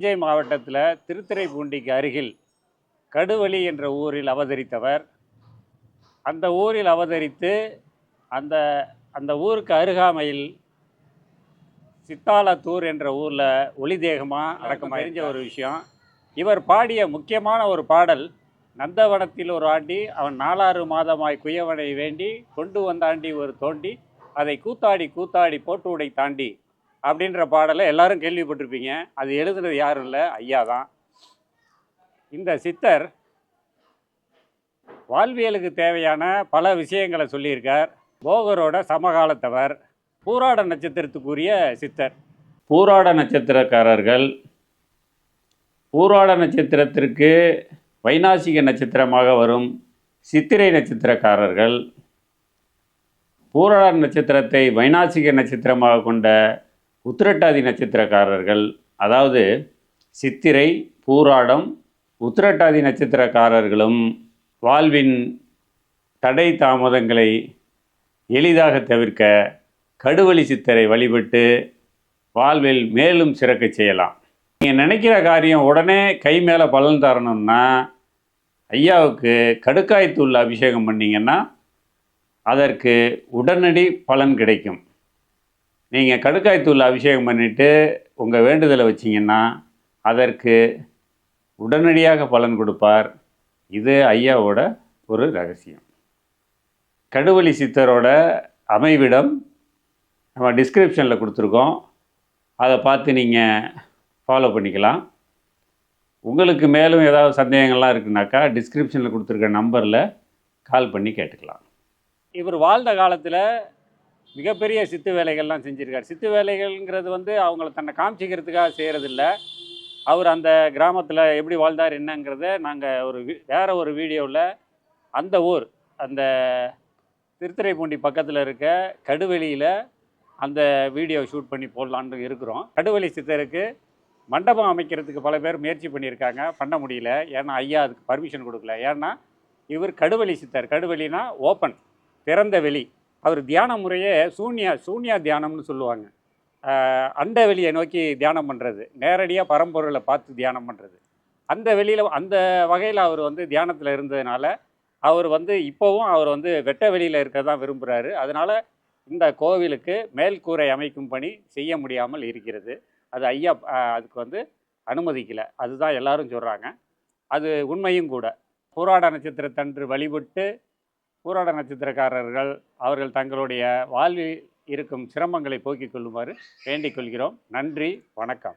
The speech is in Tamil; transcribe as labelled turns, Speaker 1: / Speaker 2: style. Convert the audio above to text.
Speaker 1: தஞ்சை மாவட்டத்தில் திருத்துறைப்பூண்டிக்கு அருகில் கடுவெளி என்ற ஊரில் அவதரித்தவர். அந்த ஊரில் அவதரித்து அந்த அந்த ஊருக்கு அருகாமையில் சித்தாலத்தூர் என்ற ஊரில் ஒளிதேகமாக அடக்கம் தெரிஞ்ச ஒரு விஷயம். இவர் பாடிய முக்கியமான ஒரு பாடல், நந்தவனத்தில் ஒரு ஆண்டி அவன் 4 மாதமாய் குயவனை வேண்டி கொண்டு வந்தாண்டி ஒரு தோண்டி அதை கூத்தாடி கூத்தாடி போட்டு உடை தாண்டி அப்படின்ற பாடலை எல்லாரும் கேள்விப்பட்டிருப்பீங்க. அது எழுதுனது யாரும் இல்லை, ஐயா தான். இந்த சித்தர் வாழ்வியலுக்கு தேவையான பல விஷயங்களை சொல்லியிருக்கார். போகரோட சமகாலத்தவர், பூராட நட்சத்திரத்துக்குரிய சித்தர். பூராட நட்சத்திரக்காரர்கள் பூராட நட்சத்திரத்திற்கு வைநாசிக நட்சத்திரமாக வரும் சித்திரை நட்சத்திரக்காரர்கள், பூராட நட்சத்திரத்தை வைநாசிக நட்சத்திரமாக கொண்ட உத்திரட்டாதி நட்சத்திரக்காரர்கள். அதாவது சித்திரை, பூராடம், உத்திரட்டாதி நட்சத்திரக்காரர்களும் வாழ்வின் தடை தாமதங்களை எளிதாக தவிர்க்க கடுவெளி சித்தரை வழிபட்டு வாழ்வில் மேலும் சிறக்க செய்யலாம். நீங்கள் நினைக்கிற காரியம் உடனே கை மேலே பலன் தரணும்னா ஐயாவுக்கு கடுக்காய்த்தூள் அபிஷேகம் பண்ணிங்கன்னா அதற்கு உடனடி பலன் கிடைக்கும். நீங்கள் கடுக்காய்த்தூள் அபிஷேகம் பண்ணிவிட்டு உங்கள் வேண்டுதலை வச்சிங்கன்னா அதற்கு உடனடியாக பலன் கொடுப்பார். இது ஐயாவோட ஒரு ரகசியம். கடுவெளி சித்தரோட அமைவிடம் நம்ம டிஸ்கிரிப்ஷனில் கொடுத்துருக்கோம். அதை பார்த்து நீங்கள் ஃபாலோ பண்ணிக்கலாம். உங்களுக்கு மேலும் ஏதாவது சந்தேகங்கள்லாம் இருக்குனாக்கா டிஸ்கிரிப்ஷனில் கொடுத்துருக்க நம்பரில் கால் பண்ணி கேட்டுக்கலாம். இவர் வாழ்ந்த காலத்தில் மிகப்பெரிய சித்து வேலைகள்லாம் செஞ்சுருக்கார். சித்து வேலைகள்ங்கிறது அவங்கள தன்னை காமிச்சிக்கிறதுக்காக செய்கிறதில்ல. அவர் அந்த கிராமத்தில் எப்படி வாழ்ந்தார் என்னங்கிறத நாங்கள் வேறு ஒரு வீடியோவில் அந்த ஊர், அந்த திருத்துறைப்பூண்டி பக்கத்தில் இருக்க கடுவெளியில் அந்த வீடியோ ஷூட் பண்ணி போடலான்னு இருக்கிறோம். கடுவெளி சித்தருக்கு மண்டபம் அமைக்கிறதுக்கு பல பேர் முயற்சி பண்ணியிருக்காங்க, பண்ண முடியல. ஏன்னா ஐயா அதுக்கு பர்மிஷன் கொடுக்கல. ஏன்னா இவர் கடுவெளி சித்தர். கடுவெளினா ஓப்பன், திறந்த வெளி. அவர் தியான முறையே சூன்யா தியானம்னு சொல்லுவாங்க. அண்ட வெளியை நோக்கி தியானம் பண்ணுறது, நேரடியாக பரம்பொருளை பார்த்து தியானம் பண்ணுறது. அந்த வெளியில் அந்த வகையில் அவர் தியானத்தில் இருந்ததுனால அவர் இப்போவும் அவர் வெட்ட வெளியில் இருக்க தான் விரும்புகிறாரு. அதனால் இந்த கோவிலுக்கு மேல்கூரை அமைக்கும் பணி செய்ய முடியாமல் இருக்கிறது. அது ஐயா அதுக்கு அனுமதிக்கலை. அதுதான் எல்லாரும் சொல்கிறாங்க. அது உண்மையும் கூட. பூராட நட்சத்திரத்தன்று வழிபட்டு பூராட நட்சத்திரக்காரர்கள் அவர்கள் தங்களுடைய வாழ்வில் இருக்கும் சிரமங்களை போக்கிக் கொள்ளுமாறு வேண்டிக் கொள்கிறோம். நன்றி, வணக்கம்.